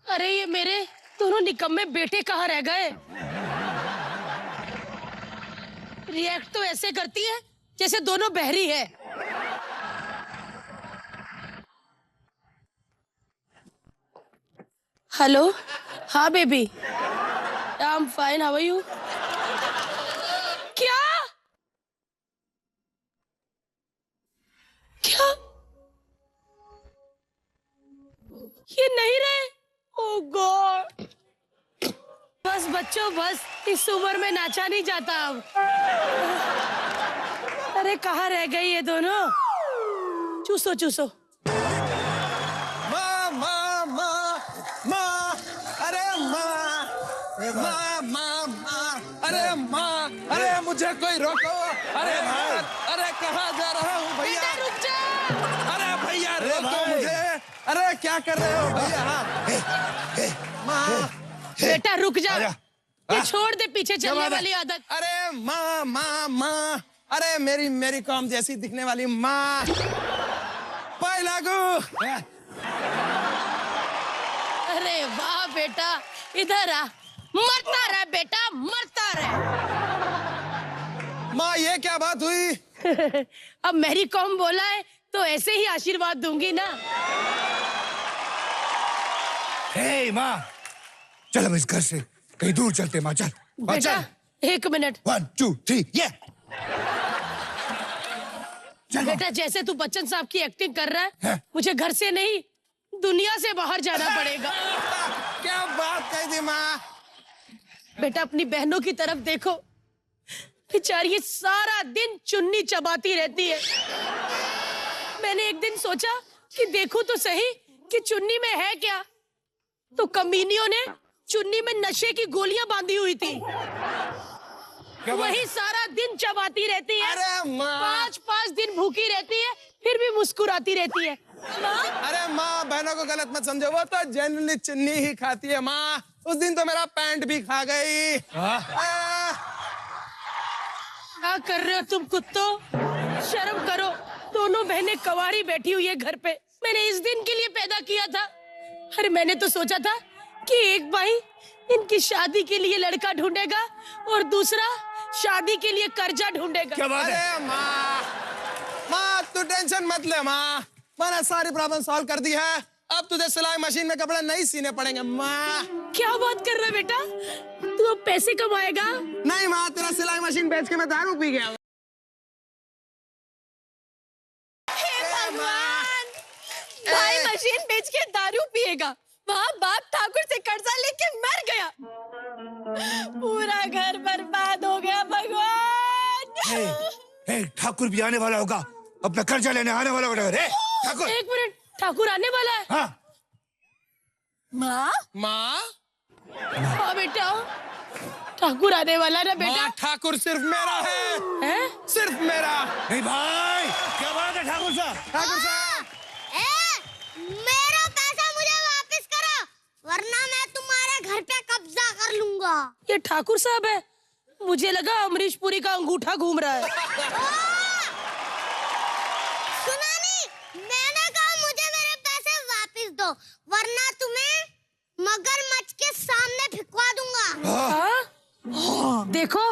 अरे ये मेरे दोनों निकम्मे बेटे कहाँ रह गए? रिएक्ट तो ऐसे करती है जैसे दोनों बहरी है। हेलो, हाँ baby, I am fine, how are you? क्या क्या ये नहीं रहे? ओह गॉड, बस बच्चों बस, इस उम्र में नाचा नहीं जाता अब। अरे कहाँ रह गई ये दोनों? चूसो चूसो। माँ माँ माँ माँ, अरे माँ माँ माँ माँ, अरे माँ, अरे मुझे कोई रोको। अरे भाई, अरे कहाँ जा रहा हूँ भैया? बेटा रुक जा। अरे भैया रोको मुझे। अरे क्या कर रहे हो भैया? माँ बेटा रुक जा, ये छोड़ दे पीछे चलने वाली आदत। अरे माँ माँ माँ, अरे मेरी कॉम जैसी दिखने वाली माँ। पाई लागू। अरे वाह बेटा, इधर आ, मरता रह बेटा, मरता रह। माँ ये क्या बात हुई? अब मेरी कॉम बोला है तो ऐसे ही आशीर्वाद दूंगी ना। हे माँ, चल हम इस घर से कहीं दूर चलते माँ, चल। बेटा एक मिनट। 1 2 3 ये बेटा जैसे तू बच्चन साहब की एक्टिंग कर रहा है, है? मुझे घर से नहीं दुनिया से बाहर जाना पड़ेगा। क्या बात कही थी माँ? बेटा अपनी बहनों की तरफ देखो, बेचारी सारा दिन चुन्नी चबाती रहती है। मैंने एक दिन सोचा कि देखूं तो सही कि चुन्नी में है क्या, तो कमीनियों ने चुन्नी में नशे की गोलियां बांधी हुई थी, वही सारा दिन चबाती रहती है। अरे माँ, 5-5 दिन भूखी रहती है, फिर भी मुस्कुराती रहती है। अरे माँ बहनों को गलत मत समझो, वो तो जनरली चुन्नी ही खाती है माँ। उस दिन तो मेरा पैंट भी खा गई। क्या कर रहे हो तुम कुत्तों? शर्म करो, दोनों बहनें कवारी बैठी हुई है घर पे। मैंने इस दिन के लिए पैदा किया था। अरे मैंने तो सोचा था कि एक भाई इनकी शादी के लिए लड़का ढूंढेगा और दूसरा शादी के लिए कर्जा ढूंढेगा। क्या बात है? अरे माँ तू टेंशन मत ले माँ, मैंने सारी प्रॉब्लम सॉल्व कर दी है। अब तुझे सिलाई मशीन में कपड़े नहीं सीने पड़ेंगे माँ। क्या बात कर रहा है बेटा? तू अब पैसे कमाएगा? नहीं माँ, तेरा सिलाई मशीन बेच के मैं दारू पी गया। हे भगवान, भाई मशीन बेच के दारू पिएगा, वहाँ बाप ठाकुर से कर्जा लेके मर गया, पूरा घर बर्बाद हो गया। भगवान हे ठाकुर भी आने वाला होगा, अपना कर्जा लेने आने वाला होगा। रे ठाकुर, एक मिनट, ठाकुर आने वाला है? हाँ माँ माँ हाँ बेटा, ठाकुर आने वाला ना बेटा। माँ ठाकुर सिर्फ मेरा है, हैं? सिर्फ मेरा। नहीं भाई, क्या बात है ठाकुर साहब? ठाकुर साहब, मेरा पैसा मुझे वापस करो, वरना मैं तुम्हारे घर पे कब्जा कर लूंगा। ये ठाकुर साहब है? मुझे लगा अमरीश पुरी का अंगूठा घूम रहा है। सुना नहीं, मैंने कहा मुझे मेरे पैसे वापस दो, वरना तुम्हें मगरमच्छ के सामने फिकवा दूंगा। हाँ? देखो,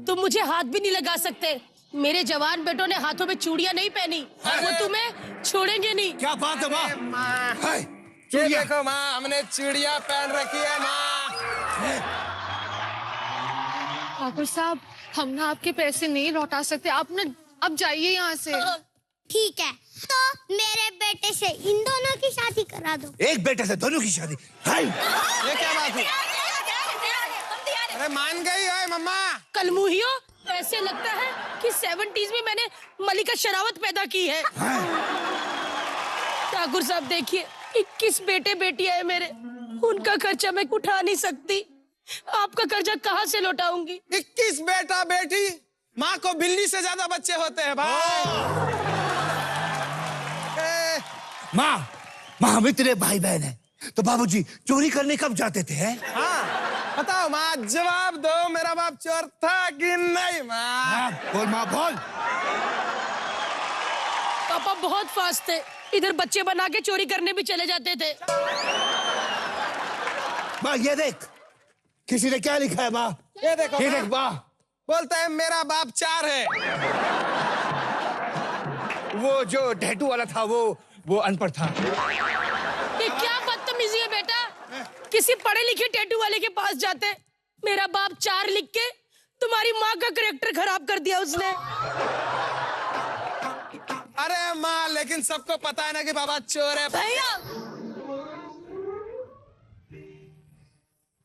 तुम मुझे हाथ भी नहीं लगा सकते। मेरे जवान बेटों ने हाथों में चूड़ियां नहीं पहनी, वो तुम्हें छोड़ेंगे नहीं। क्या बात है माँ? माँ हाय, ये चूड़ियाँ। देखो माँ, हमने चूड़ियाँ पहन रखी है माँ। ठाकुर साहब, हम ना आपके पैसे नहीं लौटा सकते, आप ना अब जाइए यहाँ से। ठीक है, तो मेरे बेटे से इन दोनों की शादी करा दो। एक बेटे से दोनों की शादी? हाय, ये क्या बात है? अरे मान गई है मम्मा। कलमुहियो, ऐसे लगता है कि 70s में मैंने मलिका शेरावत पैदा की है। ठाकुर साहब देखिए, 21 बेटे बेटियां है मेरे, उनका खर्चा मैं उठा नहीं सकती। आपका कर्जा कहाँ से लौटाऊंगी? 21 बेटा बेटी, माँ को बिल्ली से ज्यादा बच्चे होते हैं भाई। माँ हम इतने भाई बहन हैं, तो बाबूजी चोरी करने कब जाते थे? हैं? हाँ, बताओ माँ, जवाब दो, मेरा बाप चोर था कि नहीं माँ? हाँ, बोल माँ बोल। पापा बहुत फास्ट थे, इधर बच्चे बना के चोरी करने भी चले जाते थे। माँ ये देख, किसी ने क्या लिखा है माँ? ये देखो ये माँ। देख माँ, बोलता है मेरा बाप 4 है। वो जो टैटू वाला था वो अनपढ़ था। ये क्या बदतमीजी है बेटा, किसी पढ़े लिखे टैटू वाले के पास जाते। मेरा बाप 4 लिख के तुम्हारी माँ का करेक्टर खराब कर दिया उसने। अरे माँ, लेकिन सबको पता है ना कि बाबा चोर है। भैया,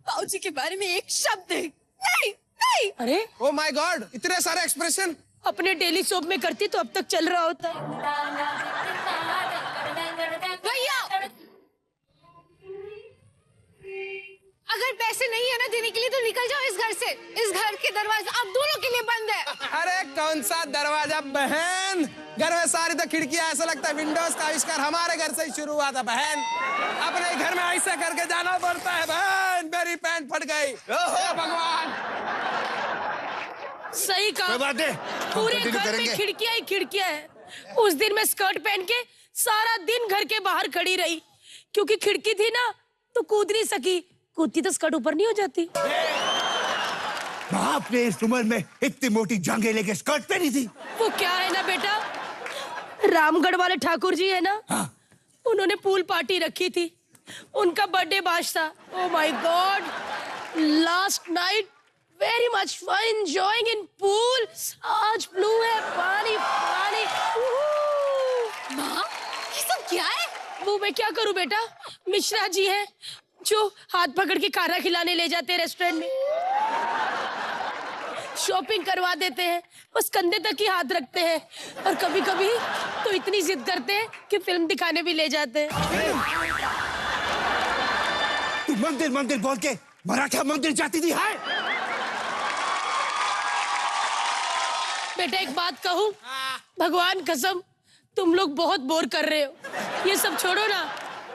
बाबूजी के बारे में एक शब्द नहीं नहीं। अरे ओ माय गॉड, इतने सारे एक्सप्रेशन। अपने डेली सोप में करती तो अब तक चल रहा होता। भैया, अगर पैसे नहीं है ना देने के लिए तो निकल जाओ इस घर से। इस घर के दरवाजे अब दोनों के लिए बंद है। अरे कौन सा दरवाजा बहन, घर में सारी तो खिड़कियां, ऐसा लगता है विंडोज का आविष्कार हमारे घर से ही शुरू हुआ था बहन। अपने घर में ऐसे करके जाना पड़ता है बहन। मेरी पैंट फट गई, हे भगवान। सही कहा, कोई बात नहीं, पूरे continue घर में करेंगे। खिड़कियां ही खिड़कियां हैं। उस दिन मैं स्कर्ट पहन के सारा दिन घर के बाहर खड़ी रही, क्योंकि खिड़की थी ना तो कूद नहीं सकी। कूदती तो स्कर्ट ऊपर नहीं हो जाती। माँ आपने इस उम्र में इतनी मोटी जांघें लेके स्कर्ट पहनी थी? वो क्या है ना बेटा, रामगढ़ वाले ठाकुर जी है ना, हाँ। उन्होंने पूल पार्टी रखी थी। उनका बर्थडे बाश था। Oh my god, last night very much fun enjoying in pool. आज ब्लू है, पानी पानी। माँ, ये सब क्या है? वो मैं क्या करूं बेटा, मिश्रा जी हैं जो हाथ पकड़ के खाना खिलाने ले जाते हैं रेस्टोरेंट में, शॉपिंग करवा देते हैं, बस कंधे तक ही हाथ रखते हैं। और कभी कभी तो इतनी जिद करते हैं कि फिल्म दिखाने भी ले जाते हैं। तू मंदिर मंदिर बोल के मराठा मंदिर जाती थी है? बेटा एक बात कहूं, भगवान कसम तुम लोग बहुत बोर कर रहे हो। ये सब छोड़ो ना,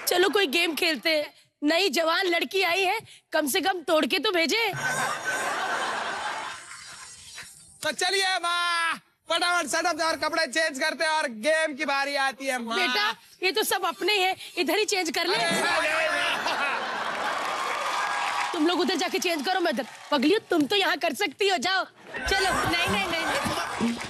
चलो कोई गेम खेलते हैं। नई जवान लड़की आई है, कम से कम तोड़ के तो भेजे। तो चलिए माँ, फटाफट सेटअप और कपड़े चेंज करते हैं और गेम की बारी आती है माँ। बेटा ये तो सब अपने हैं, इधर ही चेंज कर ले। तुम लोग उधर जाके चेंज करो, मैं इधर। पगली तुम तो यहाँ कर सकती हो, जाओ चलो। नहीं नहीं नहीं, नहीं।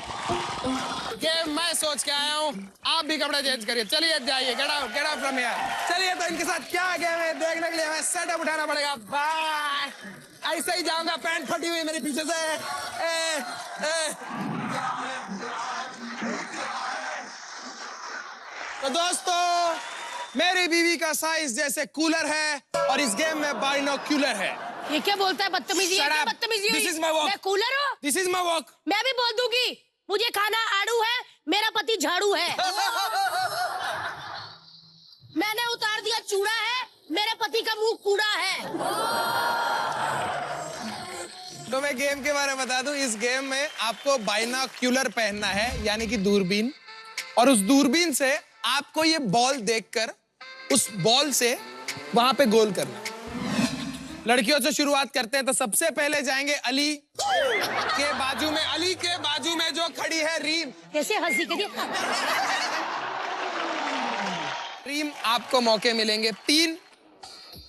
गेम मैं सोच के आया हूँ, आप भी कपड़े चेंज करिए। चलिए जाइए, गेट आउट फ्रॉम हियर। चलिए तो इनके साथ क्या गेम है देखने के लिए हमें सेटअप उठाना पड़ेगा। बाय, ऐसे ही जाऊंगा, पैंट फटी हुई मेरे पीछे से। तो दोस्तों, मेरी बीवी का साइज जैसे कूलर है और इस गेम में बाइनोक्यूलर है। ये क्या बोलता है, बदतमीजी है? Shut क्या up. बदतमीजी हुई? This is my work. मैं कूलर हूँ? This is my work. मैं भी बोल दूंगी, मुझे खाना आड़ू है, मेरा पति झाड़ू है। मैंने उतार दिया चूड़ा है, मेरे पति का मुंह कूड़ा है। तो मैं गेम के बारे में बता दूं, इस गेम में आपको बाइनोक्यूलर पहनना है, यानी कि दूरबीन, और उस दूरबीन से आपको ये बॉल देखकर उस बॉल से वहां पे गोल करना। लड़कियों से शुरुआत करते हैं, तो सबसे पहले जाएंगे अली के बाजू में। अली के बाजू में जो खड़ी है रीम। कैसे हंसी के लिए? रीम, आपको मौके मिलेंगे 3।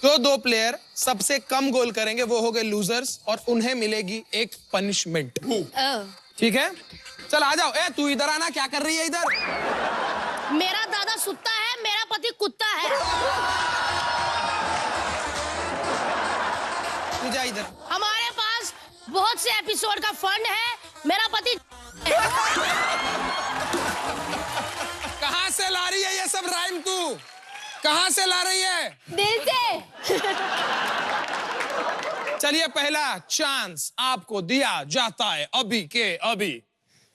जो 2 प्लेयर सबसे कम गोल करेंगे वो हो गए लूजर्स, और उन्हें मिलेगी एक पनिशमेंट। ठीक है, चल आ जाओ। तू इधर आना, क्या कर रही है इधर? मेरा दादा सुत्ता है, मेरा पति कुत्ता है। तू जा इधर। हमारे पास बहुत से एपिसोड का फंड है, मेरा पति। कहाँ से ला रही है ये सब राइम? तू कहाँ से ला रही है? दिल से। चलिए, पहला चांस आपको दिया जाता है अभी के अभी।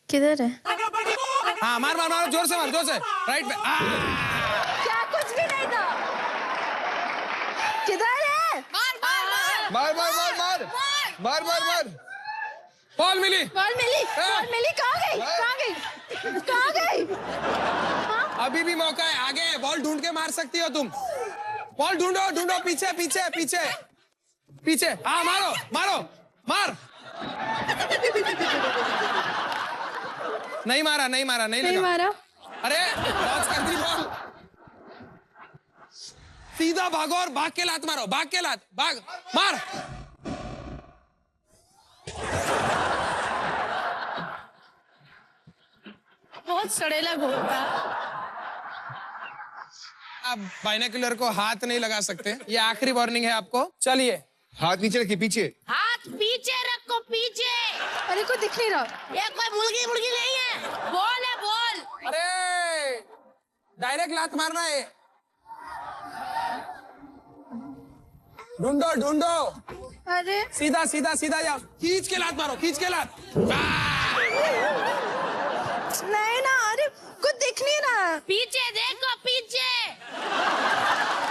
किधर है? हाँ, मार मार मार, जोर से मार, जोर से। राइट पे। क्या कुछ भी नहीं था। किधर है? मार मार मार मार मार मार मार मार मार मार। बॉल मिली। बॉल मिली, बॉल मिली। कहाँ गई? कहाँ गई? कहाँ गई? अभी भी मौका है, आगे है, बॉल ढूंढ के मार सकती हो तुम। बॉल ढूंढो ढूंढो, पीछे पीछे पीछे। पीछे, हाँ मारो मारो मार। नहीं मारा, नहीं मारा, नहीं नहीं लगा। मारा। अरे लॉन्च कर दी बॉल। सीधा भागो और भाग के लात मारो, भाग के लात, भाग मार। बहुत सड़ेला घोल था। आप बाइनोकुलर को हाथ नहीं लगा सकते, ये आखिरी वार्निंग है आपको। चलिए हाथ नीचे रखिए, पीछे। हाथ पीछे रखो, पीछे। अरे कोई दिख नहीं रहा। ये कोई मुर्गी मुर्गी नहीं है, बॉल है बॉल। अरे डायरेक्ट लात मारना है। ढूंढो ढूंढो, अरे सीधा सीधा सीधा जाओ, खींच के लात मारो, खींच के लात। नहीं ना, अरे कुछ दिख नहीं रहा। पीछे देखो, पीछे।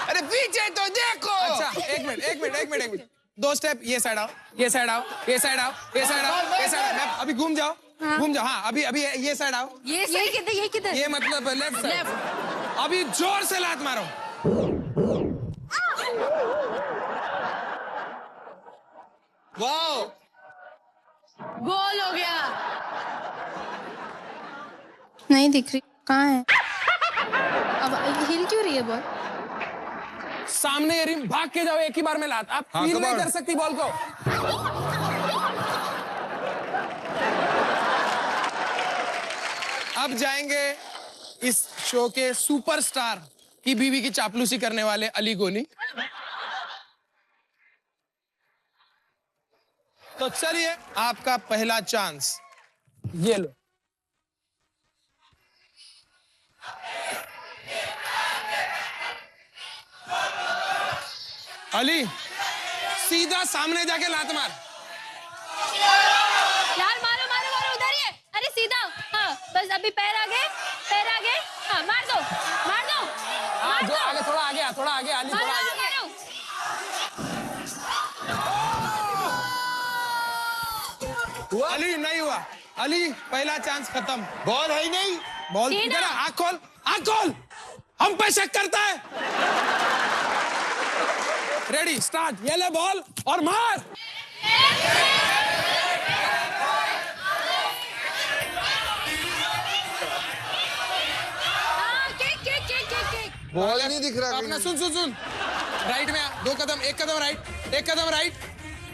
अरे पीछे तो देखो। अच्छा एक मिनट एक मिनट एक मिनट एक मिनट, 2 स्टेप ये साइड आओ, ये साइड आओ, ये साइड आओ, ये साइड आओ, ये साइड आओ। अभी घूम जाओ, घूम जाओ। हाँ अभी अभी ये साइड आओ। ये किधर, ये किधर? ये मतलब लेफ्ट साइड। अभी जोर से लात मारो। वाओ, गोल हो गया। नहीं दिख रही, कहाँ है? अब हिल क्यों रही है बॉल? सामने ये रिम, भाग के जाओ एक ही बार में लात। आप फील नहीं कर सकती बॉल को। अब जाएंगे इस शो के सुपरस्टार की बीवी की चापलूसी करने वाले अली गोनी। तो चलिए आपका पहला चांस, ये लो। अली सीधा सामने जाके लात मार। यार मारो मारो मारो, उधर ही है। अरे सीधा, हाँ बस अभी पैर आगे, पैर आगे। हाँ मार दो, मार दो, मार जो दो। आगे, थोड़ा आगे आ, थोड़ा आगे अली, मारो थोड़ा आगे। मारो। हुआ? अली नहीं हुआ। अली पहला चांस खत्म। बॉल है ही नहीं। बॉल सीधा। इधर आ, आँख खोल, आँख खोल। हम पे शक करता है। रेडी स्टार्ट, ये ले बॉल और मार। हाँ kick kick kick kick kick. Ball नहीं दिख रहा अपना कहीं। सुन सुन सुन, राइट में आ, 2 कदम, 1 कदम राइट, 1 कदम राइट,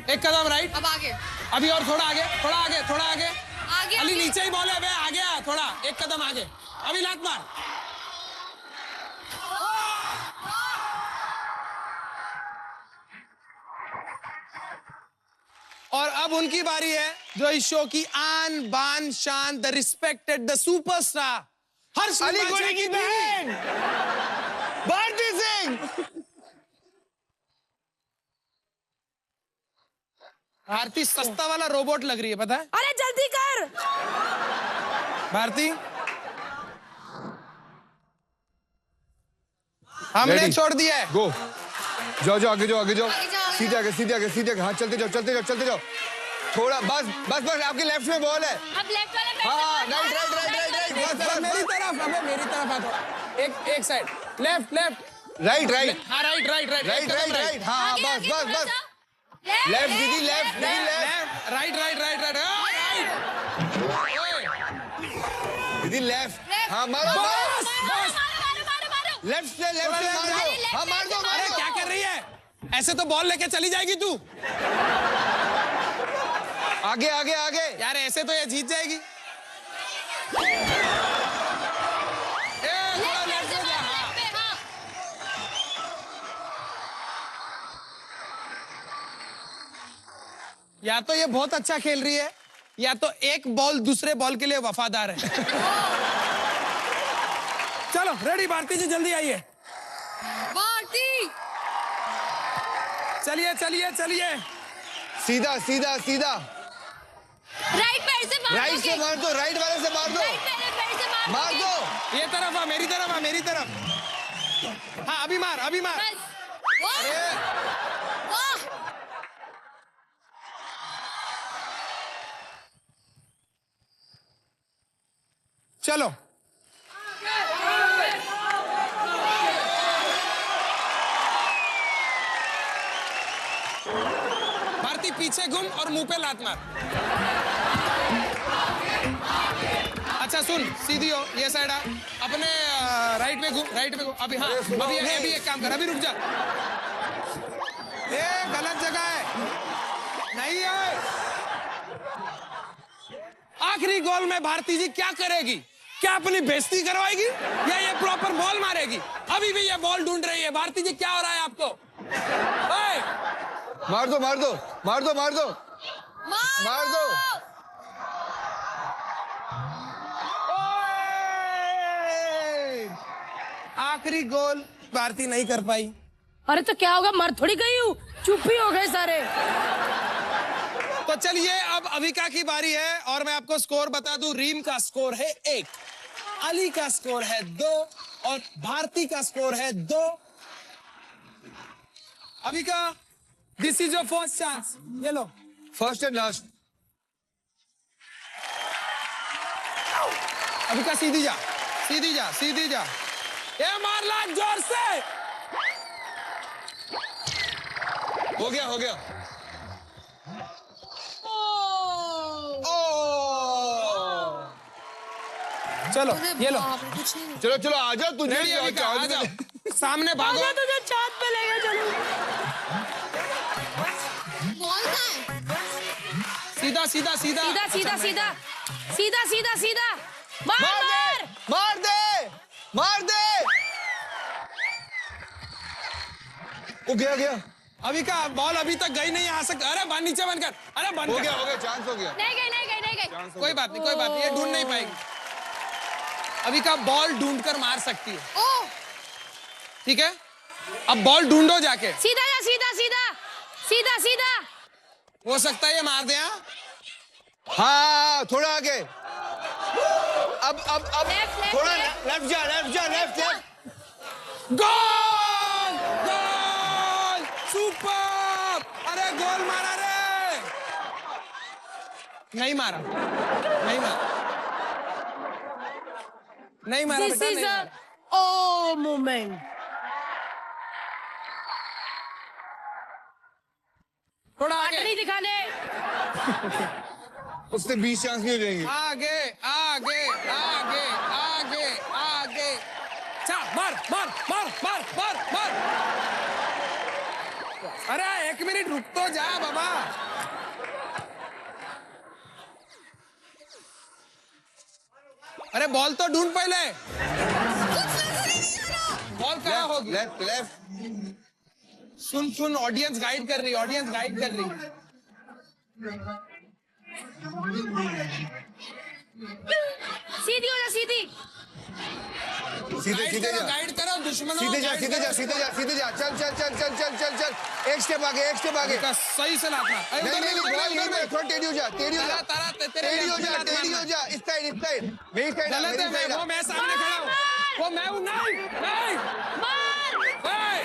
1 कदम राइट। अब आगे, अभी और थोड़ा आगे, थोड़ा आगे, थोड़ा आगे। आगे अली आगे। नीचे ही बॉल है बे, आगे आ थोड़ा, 1 कदम आगे। अभी लात मार। और अब उनकी बारी है, जो इस शो की आन बान शान, द रिस्पेक्टेड, द सुपरस्टार, हर्ष अली बादशाह गोनी की बहन भारती सिंह। भारती सस्ता वाला रोबोट लग रही है, पता है? अरे जल्दी कर। भारती हमने Ready. छोड़ दिया है। गो, जाओ जाओ आगे जाओ, आगे जाओ। आगे जाओ, आगे सीधे आगे, सीधे आगे, सीधे आगे। हाँ चलते जाओ, चलते जाओ, चलते जाओ। थोड़ा बस बस बस, आपके लेफ्ट में बॉल है। अब लेफ्ट वाले पे। हाँ right right right right right, बस बस मेरी बस। तरफ, अबे मेरी तरफ आ थोड़ा। एक side, left left, right right हाँ right right right right right right. हाँ हाँ, आगे, बस आगे बस थोड़ा बस। सा। लेफ्ट दीदी, लेफ्ट दीदी, left left right right right right right. दीदी, लेफ्ट। हाँ मारो बस मारो। बस। मारो मारो मारो। लेफ्ट से लेफ्ट से मार दो। हाँ मार दो अरे मार दो। क्या कर रही है? ऐसे तो बॉल लेके चली जाएगी तू। आगे आगे आगे। यार ऐसे तो ये जीत जाएगी। थोड़ा लेफ्ट में जा, हाँ। पे, हाँ। या तो ये बहुत अच्छा खेल रही है, या तो एक बॉल दूसरे बॉल के लिए वफादार है। चलो रेडी भारती जी, जल्दी आइए। भारती। चलिए चलिए चलिए। सीधा सीधा सीधा। राइट पैर से मार राइट से मार दो, राइट वाले से मार दो। राइट पैर से मार मार दोगे। दो। ये तरफ आ, मेरी तरफ आ, मेरी तरफ। हाँ अभी मार, अभी मार। बस। वाह, वाह। चलो नहीं, पीछे घूम और मुंह पे लात मार। अच्छा सुन, सीधी हो, ये साइड आ, अपने राइट में घूम, राइट में घूम। अभी हाँ, अभी एक काम कर, अभी रुक जा। ये गलत जगह है, नहीं है। आखिरी गोल में भारती जी क्या करेगी? क्या अपनी बेइज्जती करवाएगी या ये प्रॉपर बॉल मारेगी? अभी भी ये बॉल ढूंढ रही है। भारती जी क्या हो रहा है आपको? ओए! मार दो मार दो मार दो मार दो मार दो। आखिरी गोल भारती नहीं कर पाई। अरे तो क्या होगा, मर थोड़ी गई हूँ, चुप ही हो गए सारे। तो चलिए अब अविका की बारी है और मैं आपको स्कोर बता दूं। रीम का स्कोर है 1, अली का स्कोर है 2 और भारती का स्कोर है 2। Avika, this is your first chance, ये लो। First and last. अविका सीधी जा, सीधी जा, सीधी जा। ये मार ला जोर से। हो गया हो गया। चलो ये लो, चलो चलो आ जाओ, तुझे रेडी अविका, आ जाओ, सामने भागो। आजा तुझे छत पे ले गए, चलो। बॉल कहाँ है? सीधा सीधा सीधा सीधा सीधा सीधा सीधा सीधा सीधा मार मार। मार दे मार दे। वो गया गया। अविका बॉल अभी तक गई नहीं, आ सकता। अरे बाल नीचे बंद कर, अरे बंद हो कर। गया चांस हो गया। नहीं गई, नहीं गई, नहीं गई। कोई बात नहीं, कोई बात नहीं, ये ढूंढ नहीं पाएगी। अविका बॉल ढूंढ कर मार सकती है, ओ, ठीक है? अब बॉल ढूंढो जाके। सीधा जा, सीधा सीधा सीधा सीधा। हो सकता है ये मार दे। हाँ? हाँ थोड़ा आगे। अब Left, left, थोड़ा left. लेफ्ट जा लेफ्ट जा लेफ्ट लेफ्ट। गोल! गोल! सुपर! अरे गोल मारा रे! नहीं मारा, नहीं मारा, नहीं मारा दिस बेटा, इज नहीं अ मारा। ओ मोमेंट। थोड़ा आगे, नहीं दिखाने। उससे 20 चांस नहीं देंगे। आगे, आगे, आगे, आगे, आगे। चा, मार, मार, मार, मार, मार, मार। अरे 1 मिनट रुक तो जा बाबा। अरे बॉल तो ढूंढ पहले। बॉल कहाँ होगी? Left left. सुन सुन, ऑडियंस गाइड कर रही, ऑडियंस गाइड कर रही। सीधी हो जा, सीधी। सीधे गाइड सीधे करो, जा गाइड करो दुश्मनों को, सीधे जा गाइड सीधे जा करो। सीधे जा सीधे जा। चल चल चल चल चल चल चल। एक स्टेप आगे एक स्टेप आगे। का सही से लात मार। अरे नहीं उधर नहीं उधर बॉल उधर यहीं पे, उधर। थोड़ा टेढ़ी हो जा टेढ़ी हो जा तारा, तारा, तेरे टेढ़ी हो लिए जा लात टेढ़ी हो मारना। जा। इस साइड मेरी साइड गलत है, मेरी वो मैं सामने खड़ा हूँ, वो मैं हूँ। नहीं नहीं मार। ओए!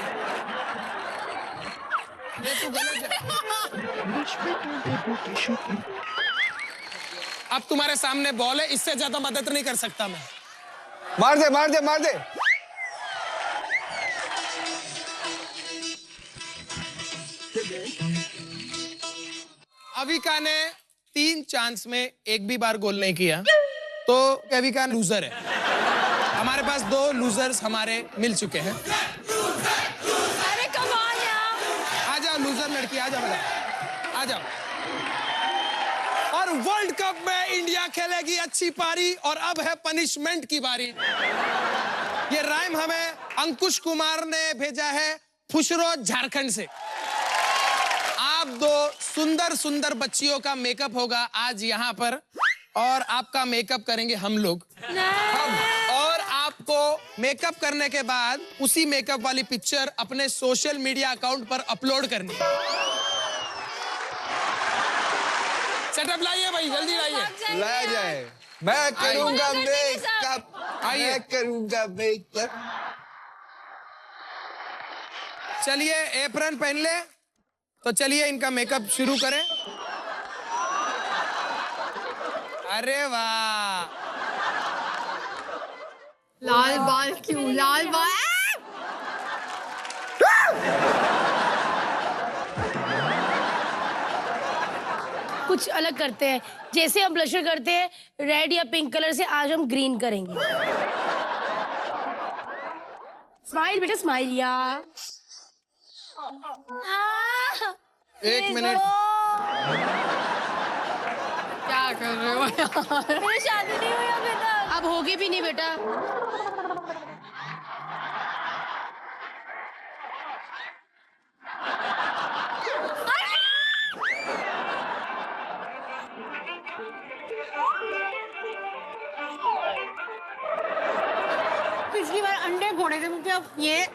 ये तू गलत है। अब तुम्हारे सामने बॉल है, इससे ज्यादा मदद नहीं कर सकता मैं। मार दे मार दे मार दे। अविका ने 3 चांस में एक भी बार गोल नहीं किया, तो अविका लूजर है। हमारे पास 2 लूजर्स हमारे मिल चुके हैं। अरे कम ऑन यार। आ जाओ लूजर लड़की, आ जाओ बेटा, आ जाओ। और वर्ल्ड कप में इंडिया खेलेगी अच्छी पारी और अब है पनिशमेंट की बारी। ये राइम हमें अंकुश कुमार ने भेजा है फुशरोज झारखंड से। आप 2 सुंदर सुंदर बच्चियों का मेकअप होगा आज यहाँ पर और आपका मेकअप करेंगे हम लोग। और आपको मेकअप करने के बाद उसी मेकअप वाली पिक्चर अपने सोशल मीडिया अकाउंट पर अपलोड करनी। सेटअप लाइए भाई, जल्दी लाइए। लाया जाए। मैं करूंगा मेकअप, आइए। मैं करूंगा मेकअप। चलिए एप्रन पहन ले, तो चलिए इनका मेकअप शुरू करें। अरे वाह, लाल बाल क्यों? लाल बाल कुछ अलग करते हैं। जैसे हम ब्लशर करते हैं रेड या पिंक कलर से, आज हम ग्रीन करेंगे। स्माइल बेटा, स्माइल या। एक मिनट। क्या कर रहे हो यार? मेरी शादी नहीं हुई अभी तक। अब होगी भी नहीं बेटा। पिछली बार अंडे फोड़े थे मुझे, अब ये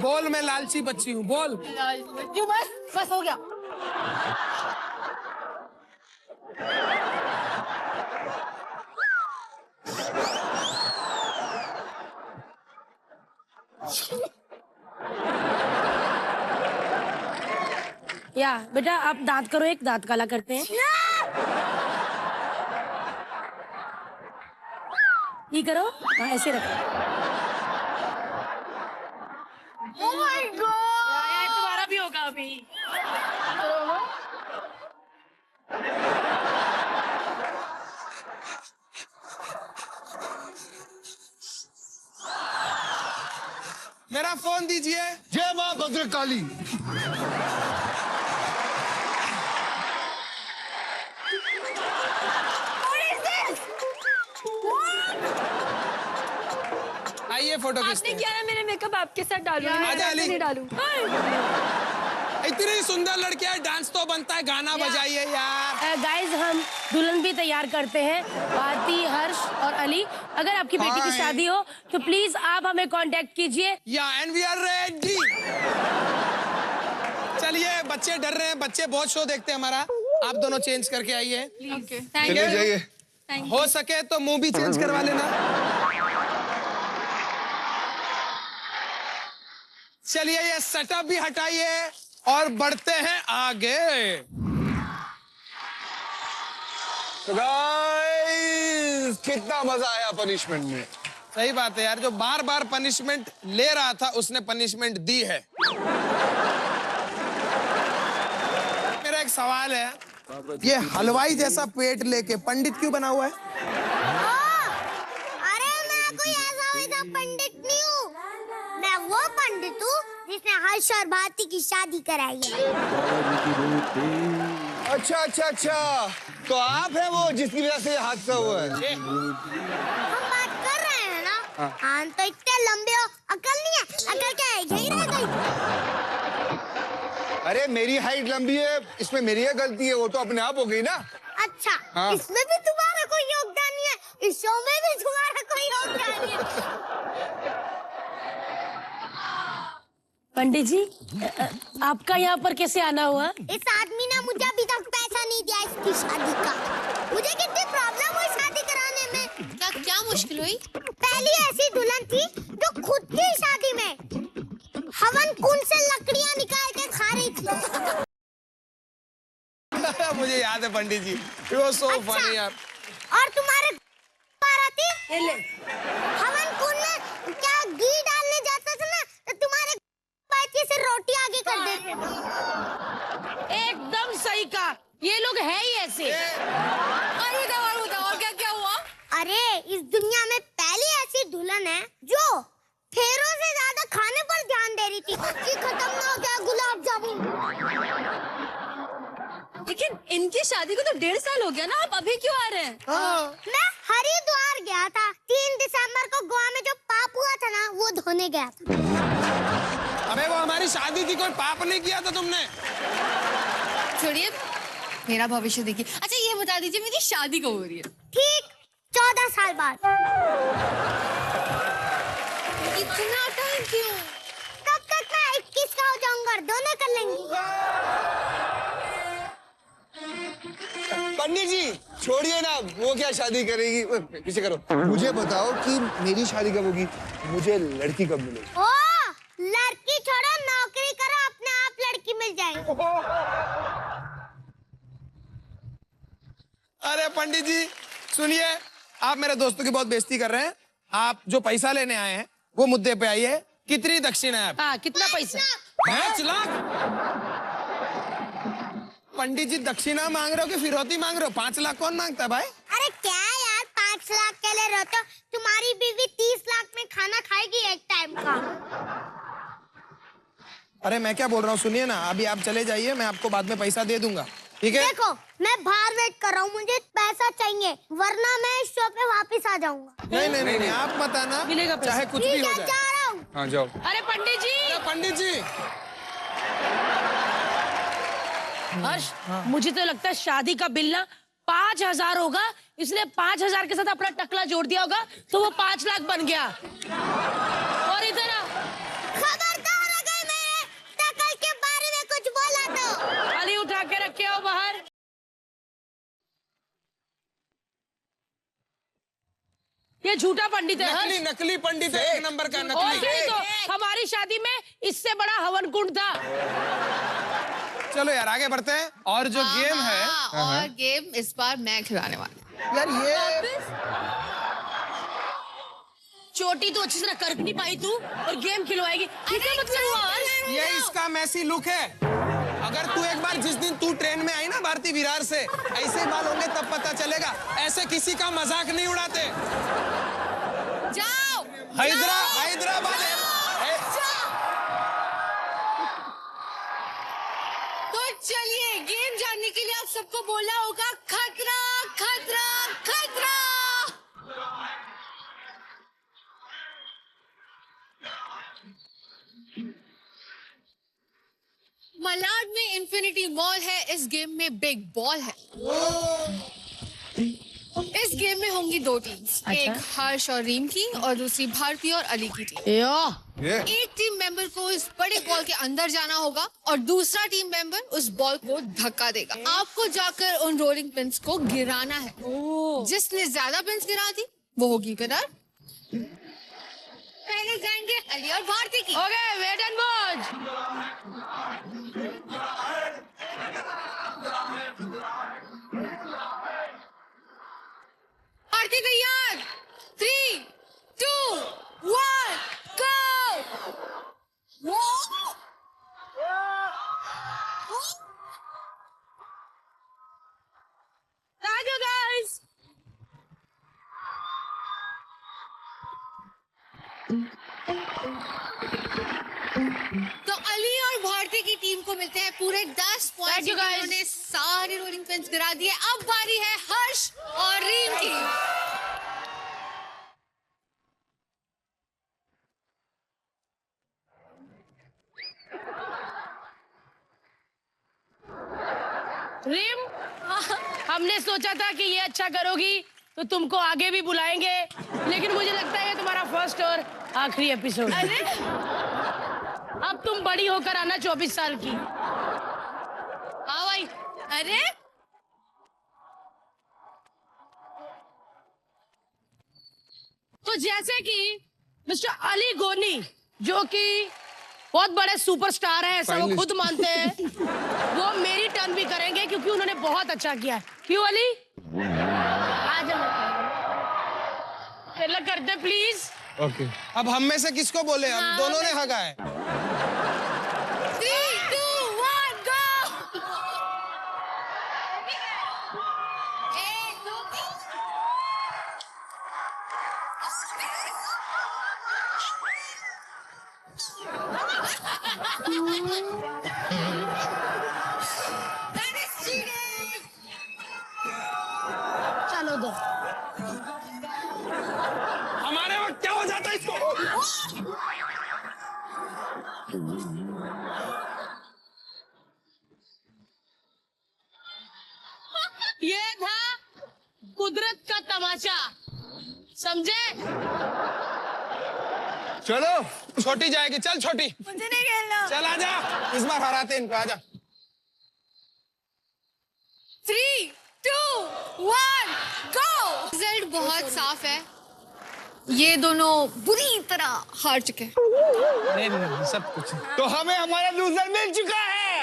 बोल, मैं लालची बच्ची हूँ, बोल। क्यों? बस हो गया। या बेटा आप दांत करो, एक दांत काला करते हैं। ये करो, हाँ ऐसे रखो। Oh my God! तुम्हारा भी होगा अभी। मेरा फोन दीजिए। जय माँ भद्रकाली। आइए फोटो खींचते आपने हैं। किया ना, मेरे मेकअप आपके साथ डालूंगी, मैं आजा, ऐसे अली। नहीं डालूं। इतनी सुंदर लड़कियां, डांस तो बनता है, गाना बजाइए यार। गाइस हम दुल्हन भी तैयार करते हैं, भारती, हर्ष और अली। अगर आपकी बेटी की Hi. शादी हो तो प्लीज आप हमें कांटेक्ट कीजिए। या एंड वी आर रेडी। चलिए, बच्चे डर रहे हैं, बच्चे बहुत शो देखते हैं हमारा। आप दोनों चेंज करके आइए। Thank you. जाइए। हो सके तो मुंह भी चेंज करवा लेना। चलिए, ये सेटअप भी हटाइए और बढ़ते हैं आगे। तो गाइस कितना मजा आया पनिशमेंट में। सही बात है यार, जो बार बार पनिशमेंट ले रहा था उसने पनिशमेंट दी है। मेरा एक सवाल है, ये हलवाई जैसा पेट लेके पंडित क्यों बना हुआ है? अरे मैं कोई ऐसा वैसा पंडित नहीं हूँ, मैं वो पंडित हूँ जिसने हर्ष और भारती की शादी कराई है। अच्छा अच्छा अच्छा, तो आप है वो जिसकी वजह से ये हादसा हुआ है। हम बात कर रहे हैं ना, हम तो इतने लंबे हो, अकल नहीं है, अकल क्या है, यही रह गई। अरे मेरी हाइट लंबी है, इसमें मेरी क्या गलती है, वो तो अपने आप हो गई ना। अच्छा, हाँ। इसमें भी तुम्हारा कोई योगदान नहीं है, इस शो में भी तुम्हारा कोई योगदान नहीं है। पंडित जी आपका यहाँ पर कैसे आना हुआ? इस आदमी ने मुझे अभी तक पैसा नहीं दिया इसकी शादी का। मुझे कितनी प्रॉब्लम हुई शादी कराने में। क्या मुश्किल हुई? पहली ऐसी दुल्हन थी जो खुद की शादी में हवन कुंड से लकड़ियां निकाल के खा रही थी। मुझे याद है पंडित जी, it was so funny यार। और तुम्हारे बाराती हवन कुंड में क्या घी डालने जाता था ना, तो तुम्हारे बाती से रोटी आगे कर देते। एकदम सही कहा, ये लोग है ही ऐसे। और बताओ और क्या क्या हुआ? अरे इस दुनिया में पहली ऐसी दुल्हन है जो फेरों से ज्यादा खाने पर ध्यान दे रही थी कि खत्म ना हो जाए गुलाब जामुन। लेकिन इनकी शादी को तो 1.5 साल हो गया ना, आप अभी क्यों आ रहे हैं? मैं हरिद्वार गया था, 3 दिसंबर को गोवा में जो पाप हुआ था ना, वो धोने गया था। अबे वो हमारी शादी थी, कोई पाप नहीं किया था तुमने। छोड़िए, मेरा भविष्य देखिए। अच्छा ये बता दीजिए मेरी शादी कब हो रही है? ठीक 14 साल बाद। इतना टाइम क्यों? तब तक मैं 21 का हो जाऊंगा और दोनों कर लेंगे। पंडित जी छोड़िए ना, वो क्या शादी करेगी, पीछे करो। मुझे बताओ कि मेरी शादी कब होगी, मुझे लड़की कब मिलेगी? ओ लड़की छोड़ो, नौकरी करो, अपने आप लड़की मिल जाएगी। अरे पंडित जी सुनिए, आप मेरे दोस्तों की बहुत बेइज्जती कर रहे हैं। आप जो पैसा लेने आए हैं वो मुद्दे पे आइए। कितनी दक्षिणा है आप? हाँ कितना पैसा? 5 लाख। पंडित जी दक्षिणा मांग रहे हो कि फिरौती मांग रहे हो? 5 लाख कौन मांगता है भाई? अरे क्या यार 5 लाख के लिए रहते हो? तुम्हारी बीवी 30 लाख में खाना खाएगी एक टाइम का। अरे मैं क्या बोल रहा हूँ, सुनिए ना, अभी आप चले जाइए, मैं आपको बाद में पैसा दे दूंगा, ठीक है? देखो मैं बाहर वेट कर रहा हूँ, मुझे पैसा चाहिए वरना मैं इस शो पे वापस आ जाऊंगा। नहीं, आप मत आना, मिलेगा पैसा। चाहे कुछ भी ठीक हो है जाए। जा रहा हूँ। हाँ जाओ। अरे पंडित जी, अरे पंडित जी, हर्ष, मुझे तो लगता है शादी का बिल ना 5,000 होगा, इसलिए 5,000 के साथ अपना टकला जोड़ दिया होगा तो वो 5 लाख बन गया। और इधर आ, खबरदार अगर मैंने टकल के बारे में कुछ बोला तो। थाली उठा के रखे हो बाहर। ये झूठा पंडित है हर्ष। नकली पंडित है, 1 नंबर का और नकली। नहीं तो हमारी शादी में इससे बड़ा हवन कुंड था। चलो यार आगे बढ़ते हैं। और जो गेम है, और गेम इस बार मैं खिलाने वाली हूँ। यार ये चोटी तो अच्छी तरह कर नहीं पाई तू और गेम खिलवाएगी, क्या मतलब हुआ हर्ष? ये इसका मैसी लुक है। अगर तू एक बार जिस दिन तू ट्रेन में आई ना भारती विरार से, ऐसे बाल होंगे तब पता चलेगा। ऐसे किसी का मजाक नहीं उड़ाते। जाओ हैदराबाद है। तो चलिए, गेम जानने के लिए आप सबको बोलना होगा खतरा खतरा खतरा। मलाड में इंफिनिटी मॉल है, इस गेम में बिग बॉल है। इस गेम में होंगी 2 टीम्स, एक हर्ष और रीम की और दूसरी भारती और अली की टीम। एक टीम मेंबर को इस बड़े बॉल के अंदर जाना होगा और दूसरा टीम मेंबर उस बॉल को धक्का देगा। आपको जाकर उन रोलिंग पिन्स को गिराना है। जिसने ज्यादा पिन्स गिरा दी वो होगी विनर। पहले जाएंगे अली और भारती की। Okay, wait and watch. Bharti तैयार, 3, 2, 1, go! Thank you guys. तो अली और भारती की टीम को मिलते हैं पूरे 10 पॉइंट। Thank you, guys. उन्होंने सारे रोलिंग पिन्स गिरा दिए। अब बारी है हर्ष और रीम की। रीम, हमने सोचा था कि ये अच्छा करोगी तो तुमको आगे भी बुलाएंगे, लेकिन मुझे लगता है ये तुम्हारा फर्स्ट और आखिरी एपिसोड। अरे अब तुम बड़ी होकर आना 24 साल की। हाँ भाई। अरे तो जैसे कि मिस्टर अली गोनी, जो कि बहुत बड़े सुपरस्टार हैं, ऐसा वो खुद मानते हैं, वो मेरी टर्न भी करेंगे क्योंकि उन्होंने बहुत अच्छा किया है। क्यों अली? आज कर दे प्लीज। ओके। अब हम में से किसको बोले? हम दोनों ने हगा है। 3, 2, 1, go! 1, 2, 3। That is cheating! चलो दो। हमारे वक्त क्या हो जाता है इसको? ये था कुदरत का तमाशा, समझे? चलो छोटी जाएगी, चल छोटी। मुझे नहीं खेलना। चल आजा, इस बार हराते हैं इनको, आजा। 3, 2, 1, go! रिजल्ट बहुत साफ है, ये दोनों बुरी तरह हार चुके हैं। नहीं, सब कुछ। तो हमें हमारा लूजर मिल चुका है।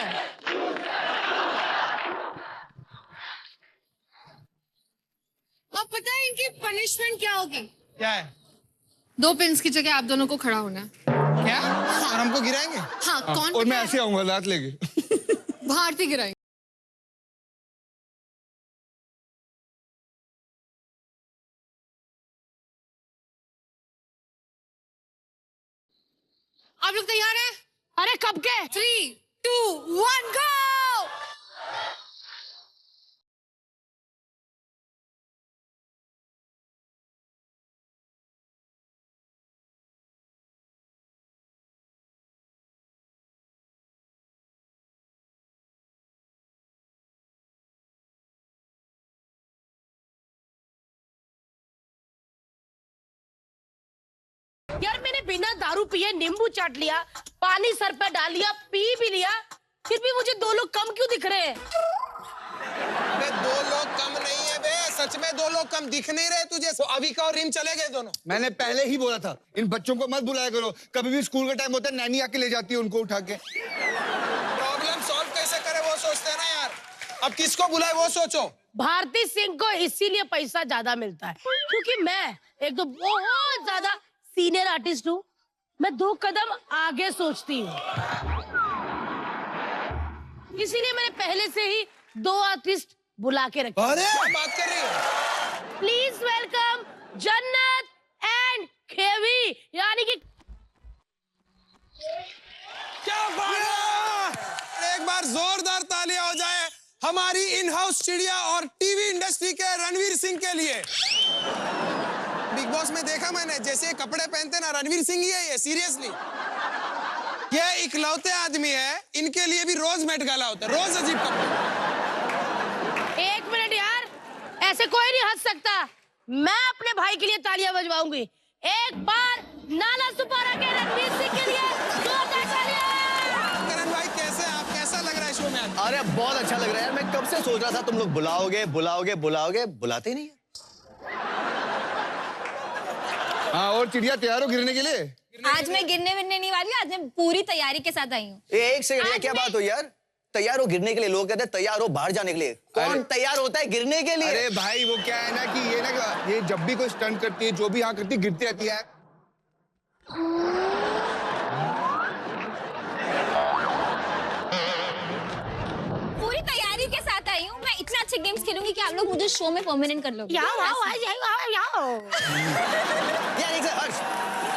अब पता है इनकी पनिशमेंट क्या होगी? क्या है? 2 पिन्स की जगह आप दोनों को खड़ा होना है। क्या? और हमको गिराएंगे? हाँ, कौन और मैं ऐसे आऊंगा दांत लेके। भारती गिराएंगे। आप लोग तैयार हैं? अरे कब के? 3, 2, 1 गो। यार मैंने बिना दारू पिए नींबू चाट लिया, पानी सर पे डाल लिया, पी भी लिया, फिर भी मुझे दो लोग कम क्यों दिख रहे हैं? अबे दो लोग कम नहीं है बे, सच में दो लोग कम दिख नहीं रहे तुझे। तो अभी का और रिम चले गए दोनों। मैंने पहले ही बोला था इन बच्चों को मत बुलाया करो, कभी भी स्कूल का टाइम होता है नैनी आके ले जाती है उनको उठा के। प्रॉब्लम सॉल्व कैसे करे वो सोचते हैं ना यार। अब किसको बुलाए वो सोचो। भारती सिंह को इसीलिए पैसा ज्यादा मिलता है क्योंकि मैं एक तो बहुत ज्यादा सीनियर आर्टिस्ट हूँ, मैं 2 कदम आगे सोचती हूँ, इसीलिए मैंने पहले से ही 2 आर्टिस्ट बुला के रखे। अरे क्या बात कर रही है? प्लीज वेलकम जन्नत एंड खेवी, यानी कि क्या बात है? एक बार जोरदार तालियां हो जाए हमारी इन हाउस चिड़िया और टीवी इंडस्ट्री के रणवीर सिंह के लिए। बिग बॉस में देखा मैंने, जैसे कपड़े पहनते ना रणवीर सिंह ही है ये, सीरियसली। ये इकलौते आदमी है, इनके लिए भी रोज मेट गाला होता है, रोज अजीब कपड़े। 1 मिनट यार, ऐसे कोई नहीं हंस सकता, मैं अपने भाई के लिए तालियां बजवाऊंगी। एक बार नाला सुपारा के रणवीर सिंह के लिए जोरदार तालियां। करण भाई कैसे आप, कैसा लग रहा है शो में आज? अरे बहुत अच्छा लग रहा है यार, मैं कब से सोच रहा था तुम लोग बुलाओगे बुलाओगे बुलाओगे, बुलाते ही नहीं है। हाँ और चिड़िया तैयार हो गिरने के लिए? आज मैं गिरने विरने नहीं वाली, आज मैं पूरी तैयारी के साथ आई हूँ। एक सेकंड, ये क्या बात हो यार? तैयार हो गिरने के लिए? लोग कहते हैं तैयार हो बाहर जाने के लिए, कौन तैयार होता है गिरने के लिए? अरे भाई वो क्या है ना कि ये जब भी कोई स्टंट करती है, जो भी हाँ करती है, गिरती रहती है। पूरी तैयारी के साथ आई हूँ, मैं इतना अच्छे गेम्स खेलूंगी कि आप लोग मुझे शो में परमानेंट कर लोगे। याओ यार एक सेकंड, हर्ष,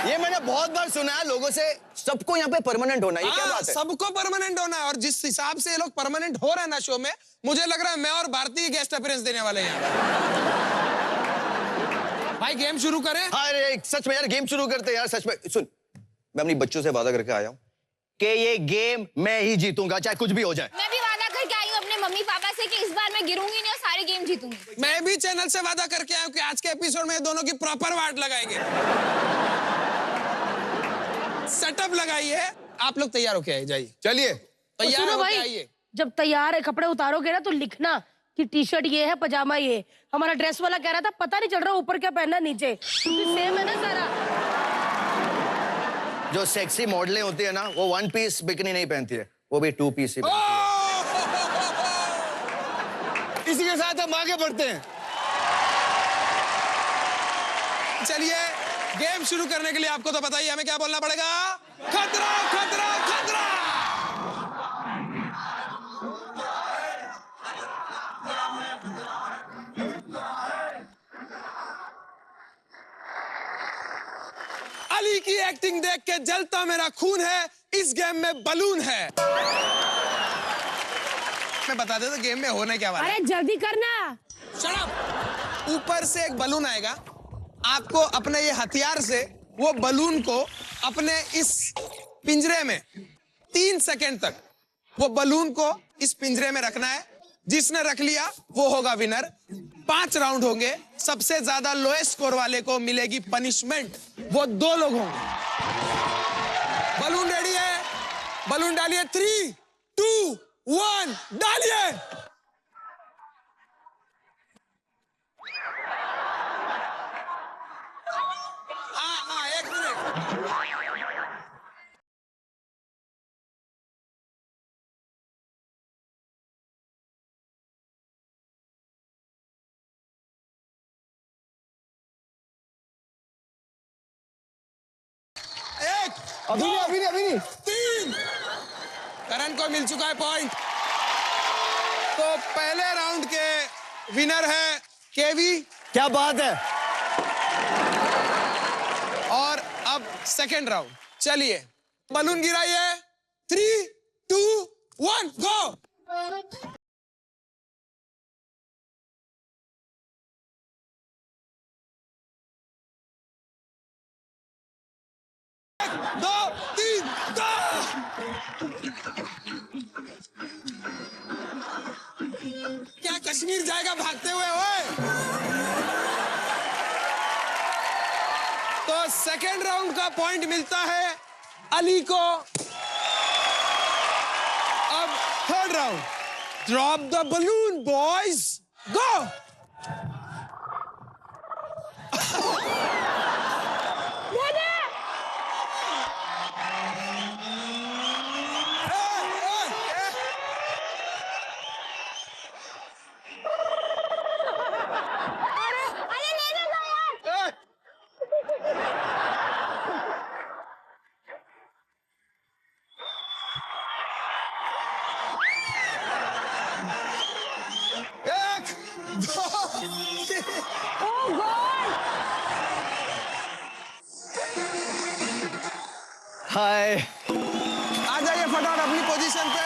ये मैंने बहुत बार सुना है लोगों से, सबको यहाँ पे परमानेंट होना है, ये क्या हाँ, बात है? सबको परमानेंट होना है, और जिस हिसाब से ये लोग परमानेंट हो रहे हैं ना शो में, मुझे लग रहा है मैं और भारती गेस्ट अपीयरेंस देने वाले हैं। भाई गेम शुरू करें? अरे सच में यार गेम शुरू करते हैं यार, सच में। सुन, मैं अपनी बच्चों से वादा करके आया हूँ कि ये गेम मैं ही जीतूंगा, चाहे कुछ भी हो जाए। मैं भी वादा करके आई हूँ अपने मम्मी पापा से कि इस बार मैं गिरूंगी नहीं और सारे गेम जीतूंगी। मैं भी चैनल से वादा करके आया हूँ कि आज के एपिसोड में दोनों की प्रॉपर वाट लगाएंगे। सेटअप लगाइए, आप लोग तैयार होके आइए, जाइए। चलिए तैयार सुनो होके भाई, आइए। जब तैयार है कपड़े उतारोगे ना तो लिखना कि टी शर्ट ये है, पजामा ये। हमारा ड्रेस वाला कह रहा था पता नहीं चल रहा ऊपर क्या पहनना नीचे, सेम है ना सारा। जो सेक्सी मॉडलें होती है ना, वो 1 पीस बिकनी नहीं पहनती है, वो भी 2 पीस ही पहनती है। इसी के साथ हम आगे बढ़ते हैं। चलिए गेम शुरू करने के लिए आपको तो बताइए हमें क्या बोलना पड़ेगा। खतरा खतरा खतरा। अली की एक्टिंग देख के जलता मेरा खून है, इस गेम में बलून है। मैं बता देता गेम में होने क्या वाला है। अरे जल्दी करना। Shut up! ऊपर से एक बलून आएगा, आपको अपने ये हथियार से वो बलून को अपने इस पिंजरे में 3 सेकंड तक वो बलून को इस पिंजरे में रखना है। जिसने रख लिया वो होगा विनर। 5 राउंड होंगे, सबसे ज्यादा लोएस्ट स्कोर वाले को मिलेगी पनिशमेंट, वो 2 लोग होंगे। बलून रेडी है? बलून डालिए। 3, 2, 1 डालिए। हाँ 1 मिनट। अभी नहीं 3। करण को मिल चुका है पॉइंट। तो पहले राउंड के विनर है केवी। क्या बात है? और अब सेकंड राउंड। चलिए बलून गिराइए। 3, 2, 1 गो। दो, तीन, दो। क्या कश्मीर जाएगा भागते हुए ओए? तो सेकेंड राउंड का पॉइंट मिलता है अली को। अब third round, drop the balloon boys, go. Hi. आ जाइए फटाफट अपनी पोजीशन पे।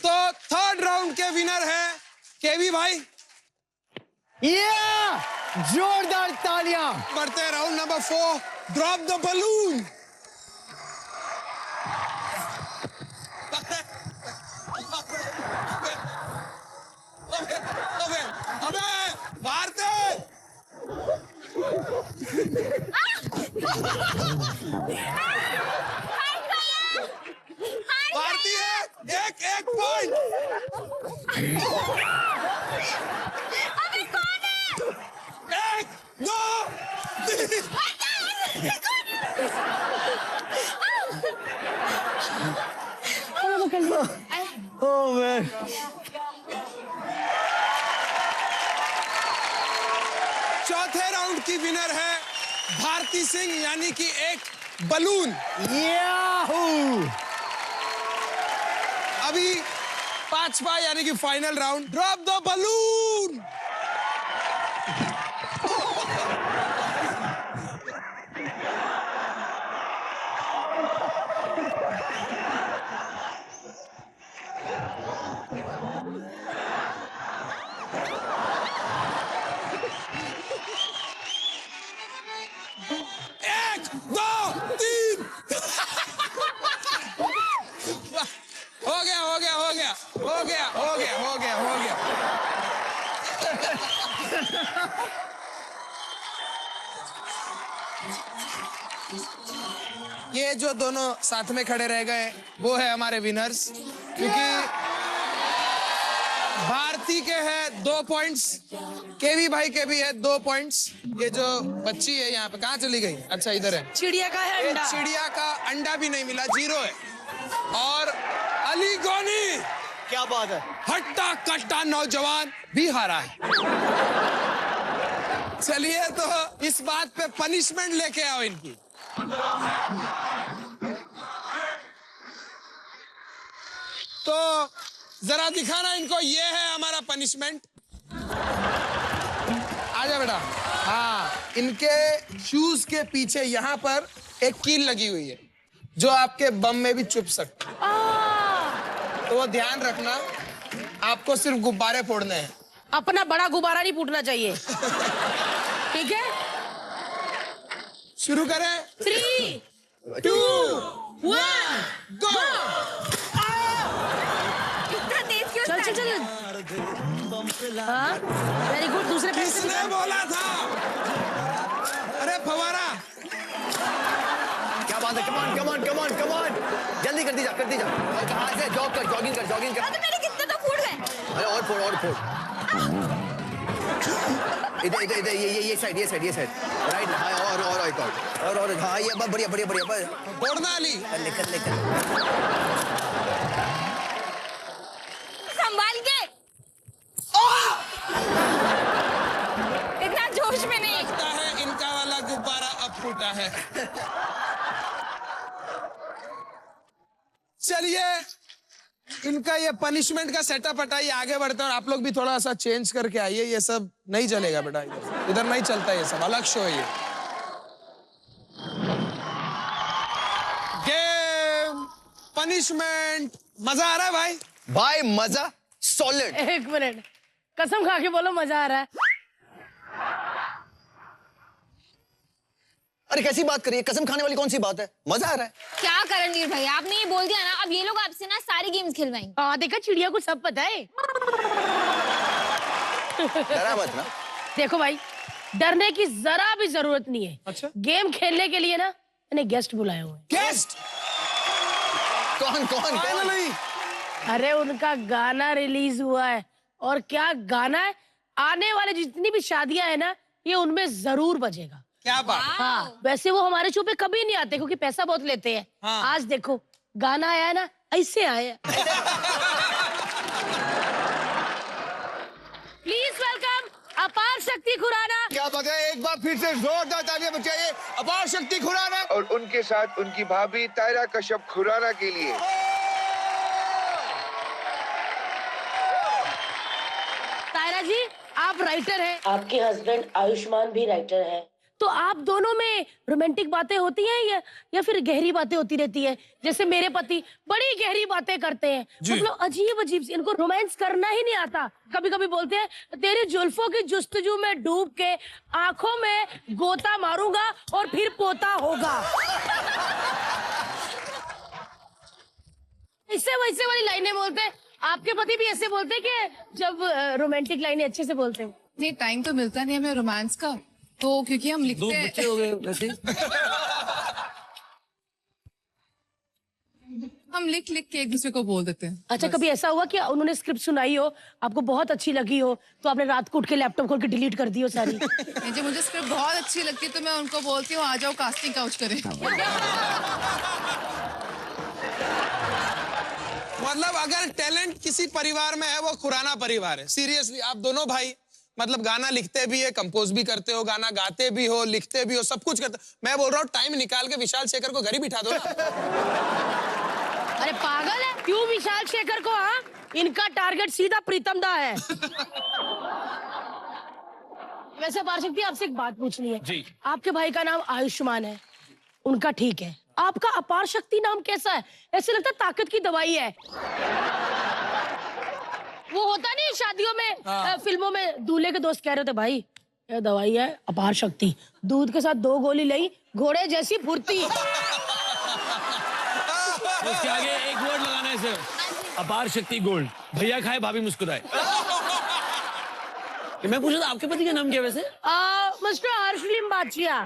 तो थर्ड राउंड के विनर है केवी भाई। जोरदार तालियां। बढ़ते हैं round number 4, drop the balloon. अबे भारती, भारती है एक पॉइंट। अबे कौन है? 1, 2, 3। Oh man. चौथे राउंड की विनर है भारती सिंह, यानी कि एक बलून। याहू। अभी पांचवा यानी कि final round, drop the balloon. एक, दो, तीन। हो गया हो गया हो गया हो गया हो गया हो गया हो गया। ये जो दोनों साथ में खड़े रह गए वो है हमारे विनर्स, क्योंकि भारती के है 2 पॉइंट्स, केवी भाई के भी है 2 पॉइंट्स। ये जो बच्ची है यहाँ पे कहाँ चली गई? अच्छा इधर है। चिड़िया का है ये अंडा। चिड़िया का अंडा भी नहीं मिला, 0 है। और अली गोनी, क्या बात है। हट्टा कट्टा नौजवान भी हारा है। चलिए तो इस बात पे पनिशमेंट लेके आओ इनकी। तो जरा दिखाना इनको, ये है हमारा पनिशमेंट। आजा बेटा। हाँ, इनके शूज के पीछे यहाँ पर एक कील लगी हुई है जो आपके बम में भी चुभ सकती है। तो वो ध्यान रखना, आपको सिर्फ गुब्बारे फोड़ने हैं। अपना बड़ा गुब्बारा नहीं फूटना चाहिए। ठीक है, शुरू करें। 3, 2, 1 गो। इतना तेज क्यों? चल चल चल। हाँ, वेरी गुड। दूसरे पैर से किसने बोला था? अरे फवारा। क्या बात है। कमान कमान कमान कमान। जल्दी कर दी जा और कहाँ से जॉग कर, जॉगिंग कर जॉगिंग कर। अबे मेरे कितने तो फूट गए। अरे और फोड़। इधर इधर इधर ये साइड राइट। हाँ और एक और हाँ ये बढ़िया बढ़िया बढ़िया। दौड़ना अली। निकल संभाल के। इतना जोश में नहीं। लगता है इनका वाला गुब्बारा अब फूटा है। चलिए इनका ये पनिशमेंट का सेटअप हटाइए, आगे बढ़ते हैं। और आप लोग भी थोड़ा सा चेंज करके आइए, ये सब नहीं चलेगा बेटा, इधर नहीं चलता, ये सब अलग शो है ये। पनिशमेंट। मजा आ रहा है भाई? भाई मजा सॉलिड। एक मिनट, कसम खा के बोलो मजा आ रहा है। अरे कैसी बात करिए, कसम खाने वाली कौन सी बात है, मजा आ रहा है। क्या करणवीर भाई, आपने ये बोल दिया ना, अब ये लोग आपसे ना सारी गेम्स खिलवाएंगे। हाँ देखा, चिड़िया को सब पता है। डरा मत ना। देखो भाई, डरने की जरा भी जरूरत नहीं है। अच्छा। गेम खेलने के लिए ना मैंने गेस्ट बुलाए हुए हैं। गेस्ट? कौन कौन कौन? फाइनली। अरे उनका गाना रिलीज हुआ है, और क्या गाना है, आने वाले जितनी भी शादियां है ना, ये उनमें जरूर बजेगा। क्या बात। हाँ, वैसे वो हमारे शो पे कभी नहीं आते क्योंकि पैसा बहुत लेते हैं। हाँ। आज देखो गाना आया है ना, ऐसे आया। प्लीज वेलकम अपार शक्ति खुराना। क्या बता, एक बार फिर से जोरदार तालियां बजाइए अपार शक्ति खुराना। और उनके साथ उनकी भाभी तायरा कश्यप खुराना के लिए। तायरा जी, आप राइटर हैं, आपके हस्बैंड आयुष्मान भी राइटर हैं, तो आप दोनों में रोमांटिक बातें होती हैं या फिर गहरी बातें होती रहती है? जैसे मेरे पति बड़ी गहरी बातें करते हैं, मतलब अजीब अजीब सी, इनको रोमांस करना ही नहीं आता। कभी कभी बोलते हैं, तेरी जुल्फों की जुस्तजू में डूब के आंखों में गोता मारूंगा और फिर पोता होगा। इससे वैसे वाली लाइनें बोलते हैं। आपके पति भी ऐसे बोलते हैं कि जब रोमांटिक लाइनें अच्छे से बोलते हैं? नहीं, टाइम तो मिलता नहीं हमें रोमांस का, तो क्योंकि हम लिखते हैं। 2 बच्चे हो गए वैसे। हम लिख लिख के एक दूसरे को बोल देते हैं। अच्छा, कभी ऐसा हुआ कि उन्होंने स्क्रिप्ट सुनाई हो, आपको बहुत अच्छी लगी हो, तो आपने रात को उठ के लैपटॉप खोल के डिलीट कर दी हो सारी? जब मुझे स्क्रिप्ट बहुत अच्छी लगती है तो मैं उनको बोलती हूँ, आ जाओ कास्टिंग काउच करें। मतलब अगर टैलेंट किसी परिवार में है, वो खुराना परिवार है। सीरियसली, आप दोनों भाई मतलब गाना लिखते भी है, कंपोज भी करते हो, गाना गाते भी हो, लिखते भी हो, सब कुछ करते हो। मैं बोल रहा हूँ, टाइम निकाल के विशाल शेखर को घर ही बिठा दो ना। अरे पागल है, क्यों विशाल शेखर को? हाँ, इनका टारगेट सीधा प्रीतम दा है। वैसे अपार शक्ति, आपसे एक बात पूछनी है जी। आपके भाई का नाम आयुष्मान है, उनका ठीक है, आपका अपार शक्ति नाम कैसा है? ऐसे लगता है ताकत की दवाई है। वो होता नहीं शादियों में, फिल्मों में दूल्हे के दोस्त कह रहे थे, भाई ये दवाई है अपार शक्ति, दूध के साथ 2 गोली ली, घोड़े जैसी फुर्ती। उसके आगे एक वर्ड लगाना है सर, अपार शक्ति गोल्ड। भैया खाए भाभी मुस्कुराए। मैं पूछा था आपके पति का नाम क्या वैसे? मिस्टर हर्ष लिम्बाचिया।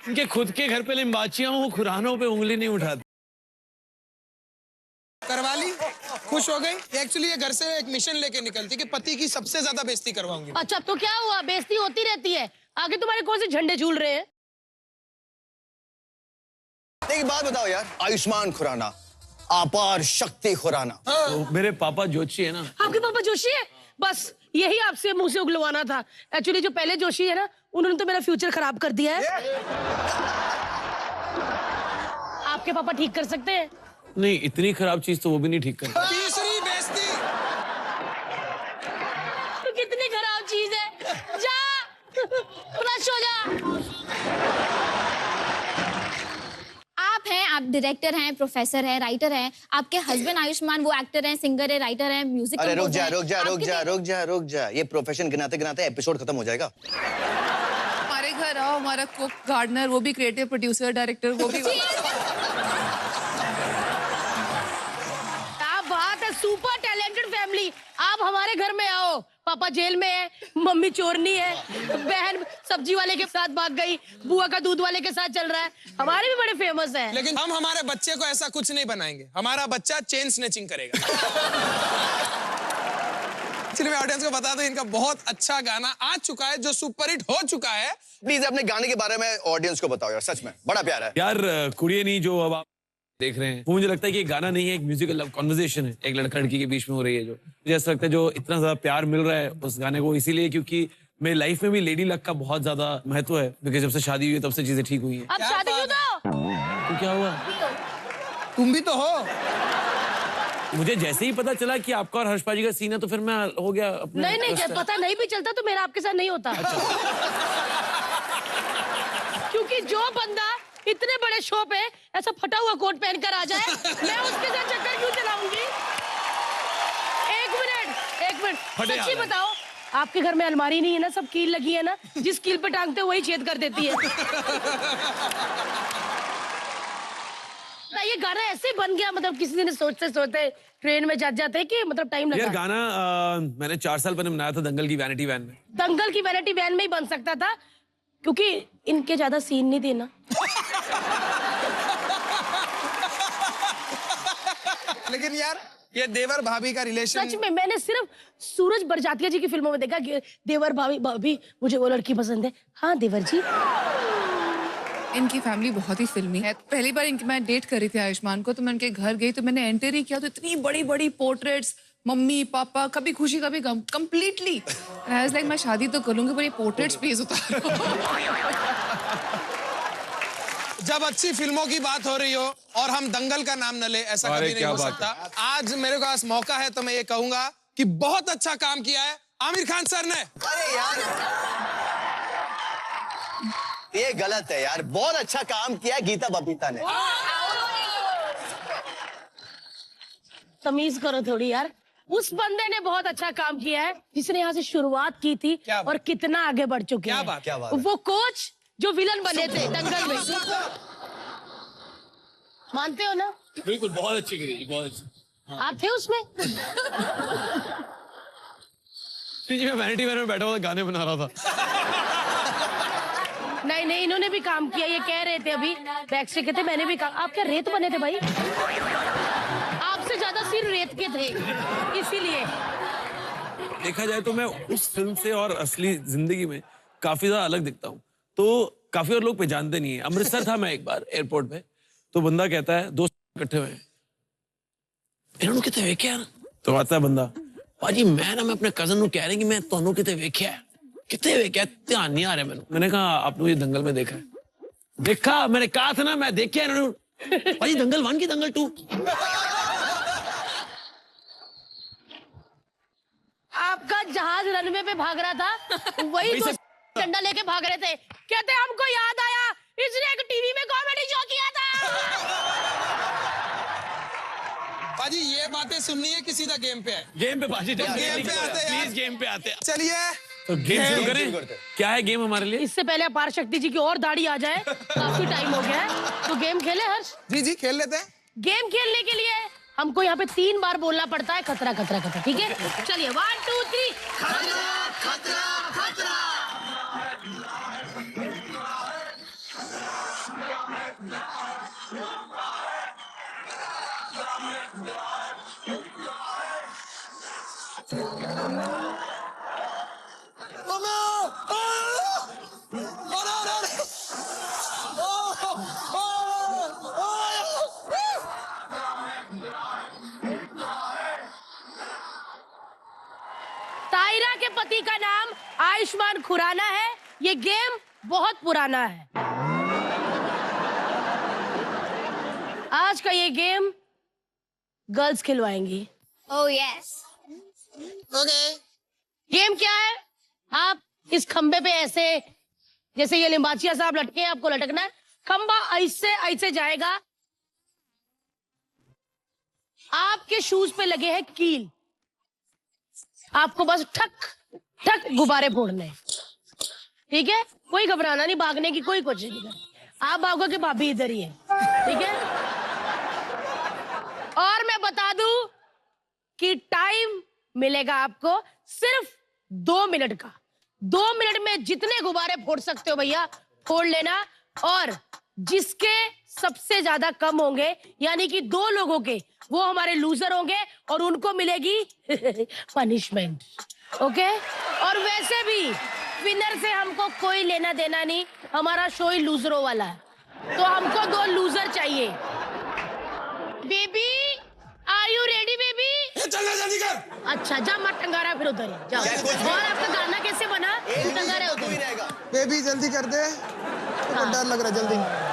उनके खुद के घर पे लिम्बाचिया हूँ, खुरानों पे उंगली नहीं उठाती। करवा ली, खुश हो गई। एक्चुअली ये घर से एक मिशन लेके निकलती कि पति की सबसे ज्यादा बेइज्जती करवाऊंगी। अच्छा, तो क्या हुआ, बेइज्जती होती रहती है, आगे तुम्हारे कौन से झंडे झूल रहे हैं? एक बात बताओ यार, आयुष्मान खुराना, अपार शक्ति खुराना। तो मेरे पापा जोशी है ना। आपके पापा जोशी है? बस यही आपसे मुंह से उगलवाना था। एक्चुअली जो पहले जोशी है ना, उन्होंने तो मेरा फ्यूचर खराब कर दिया है। आपके पापा ठीक कर सकते हैं? नहीं, इतनी खराब चीज तो वो भी नहीं ठीक कर। तीसरी बेइज्जती। तो कितनी खराब चीज है, जा फ्लश हो जा। आप हैं, आप डायरेक्टर हैं, प्रोफेसर हैं, राइटर हैं, आपके हस्बैंड आयुष्मान वो एक्टर हैं, सिंगर है, राइटर हैं, म्यूजिक अरे रुक कंपोजर जा हैं। रुक जा रुक आपके जा रुक जा रुक जा, ये प्रोफेशन गिनाते गिनाते एपिसोड खत्म हो जाएगा। हमारे घर आओ, हमारा कुक, गार्डनर, वो भी क्रिएटिव प्रोड्यूसर, डायरेक्टर, वो भी। Super talented family. आप हमारे घर में आओ, पापा जेल में है, मम्मी चोरनी है, बहन सब्जी वाले के साथ भाग गई, बुआ का दूध वाले के साथ चल रहा है। हमारे भी बड़े फेमस हैं। लेकिन हम हमारे बच्चे को ऐसा कुछ नहीं बनाएंगे, हमारा बच्चा चेन स्नैचिंग करेगा। चलिए मैं ऑडियंस को बता दूं, इनका बहुत अच्छा गाना आ चुका है जो सुपरहिट हो चुका है। प्लीज अपने गाने के बारे में ऑडियंस को बताओ यार, सच में बड़ा प्यारा है यार। कुड़िए नहीं जो अब आप देख रहे हैं, वो मुझे लगता है कि ये गाना नहीं है, एक म्यूजिकल लव कॉन्वर्सेशन है, एक लड़का लड़की के बीच में हो रही है। जो मुझे ऐसा लगता है जो इतना ज्यादा प्यार मिल रहा है उस गाने को, इसीलिए क्योंकि मेरी लाइफ में भी लेडी लक का बहुत ज्यादा महत्व है, क्योंकि जब से शादी हुई है तब से चीजें ठीक हुई हैं। अब शादीशुदा हो? तो क्या हुआ? तुम भी तो हो। मुझे जैसे ही पता चला कि आपका और हर्ष पाजी का सीन है तो फिर मैं हो गया अपने। नहीं, पता नहीं भी चलता तो मेरा आपके साथ नहीं होता। क्योंकि जो बंदा इतने बड़े शो पे ऐसा फटा हुआ कोट पहनकर आ जाए, मैं उसके साथ फटे सच्ची हाल है। बताओ, आपके घर में अलमारी नहीं है ना, सब कील लगी है ना, जिस कील पे टांगते हो वही छेद कर देती है। ना ये गाना ऐसे बन गया, मतलब किसी दिन सोचते सोचते ट्रेन में जाते कि मतलब टाइम यार लगा। गाना मैंने 4 साल पहले बनाया था दंगल की वैनिटी वैन में। दंगल की वैनिटी वैन में ही बन सकता था, क्योंकि इनके ज्यादा सीन नहीं देना। लेकिन यार ये देवर भाभी का रिलेशन सच में मैंने सिर्फ सूरज बरजातिया जी की फिल्मों में देखा कि देवर भाभी मुझे वो लड़की पसंद है। हाँ देवर जी। इनकी फैमिली बहुत ही फिल्मी है। पहली बार इनकी मैं डेट कर रही थी आयुष्मान को, तो मैं उनके घर गई तो मैंने एंटर ही किया तो इतनी बड़ी बड़ी पोर्ट्रेट्स, मम्मी पापा, कभी खुशी कभी गम, कंप्लीटली लाइक मैं शादी तो करूंगी पर ये पोर्ट्रेट्स प्लीज उतारो। जब अच्छी फिल्मों की बात हो रही हो और हम दंगल का नाम न ले, ऐसा अरे कभी नहीं क्या हो बात सकता। आज मेरे पास मौका है तो मैं ये कहूंगा कि बहुत अच्छा काम किया है आमिर खान सर ने। अरे यार ये गलत है यार, बहुत अच्छा काम किया है गीता बबीता ने। तमीज करो थोड़ी यार। उस बंदे ने बहुत अच्छा काम किया है जिसने यहाँ से शुरुआत की थी क्या बात? और कितना आगे बढ़ चुके क्या हैं। बात? क्या बात है? वो कोच जो विलन बने थे दंगल में, मानते हो ना? बिल्कुल, बहुत अच्छी करी, बहुत अच्छी। आप थे उसमें? जी मैं वैनिटी वैन में बैठा हुआ था, गाने बना रहा था। नहीं नहीं, इन्होंने भी काम किया, ये कह रहे थे अभी बैक से, कहते मैंने भी काम। आप क्या रेत बने थे भाई? आपसे ज्यादा सिर रेत के थे, इसीलिए। देखा जाए तो मैं उस फिल्म से और असली जिंदगी में काफी ज्यादा अलग दिखता हूँ। तो काफी और लोग पहचानते नहीं है। अमृतसर था मैं एक बार एयरपोर्ट पे, तो बंदा कहता है, दोस्त इकट्ठे हुए हैं, इन्होंने कितने वेख्या है? तो आता है बंदा, भाजी मैं अपने कजन को कह रहे कि मैं ਤੁਹਾਨੂੰ कितने वेख्या है, कितने वेख्या, ध्यान नहीं आ रहा मैंने। मैंने कहा आपने ये दंगल में देखा है? देखा, मैंने कहा था ना मैं देखा इन्होंने। भाजी दंगल 1 की दंगल 2? आपका जहाज रनवे पे भाग रहा था, वही तो डंडा लेके भाग रहे थे। कहते हमको याद आया, इसने एक टीवी में कॉमेडी शो किया था। पाजी ये बातें सुननी है कि सीधा गेम पे है? गेम पे बाजी, गेम पे आते हैं यार। प्लीज गेम पे आते हैं। चलिए तो गेम शुरू शुरू करें। करते हैं। क्या है गेम हमारे लिए? इससे पहले अपार शक्ति जी की और दाढ़ी आ जाए, काफी टाइम हो गया है, तो गेम खेले हर्ष। जी जी खेल लेते हैं। गेम खेलने के लिए हमको यहाँ पे 3 बार बोलना पड़ता है खतरा खतरा खतरा, ठीक है? चलिए 1 2 3। तायरा के पति का नाम आयुष्मान खुराना है। ये गेम बहुत पुराना है। आज का ये गेम गर्ल्स खिलवाएंगी। Oh yes. गेम क्या है? आप इस खंबे पे ऐसे, जैसे ये लिम्बाचिया साहब लटके हैं, आपको लटकना है। खंबा ऐसे ऐसे जाएगा, आपके शूज पे लगे हैं कील, आपको बस ठक ठक गुब्बारे फोड़ने हैं, ठीक है? कोई घबराना नहीं, भागने की कोई कोशिश नहीं करनी। आप भागो कि भाभी इधर ही है, ठीक है? और मैं बता दूं कि टाइम मिलेगा आपको सिर्फ 2 मिनट का। 2 मिनट में जितने गुब्बारे फोड़ सकते हो भैया फोड़ लेना, और जिसके सबसे ज्यादा कम होंगे, यानी कि 2 लोगों के, वो हमारे लूजर होंगे और उनको मिलेगी पनिशमेंट, ओके? और वैसे भी विनर से हमको कोई लेना देना नहीं, हमारा शो ही लूजरों वाला है, तो हमको 2 लूजर चाहिए। Baby are you ready baby? चलना जल्दी कर। अच्छा जा, मत टंगारा फिर उधर ही जाओ। क्या कुछ भी? और आपका गाना कैसे बना? टंगारा कोई उधर। रहेगा। बेबी जल्दी कर दे, तो डर लग रहा है, जल्दी।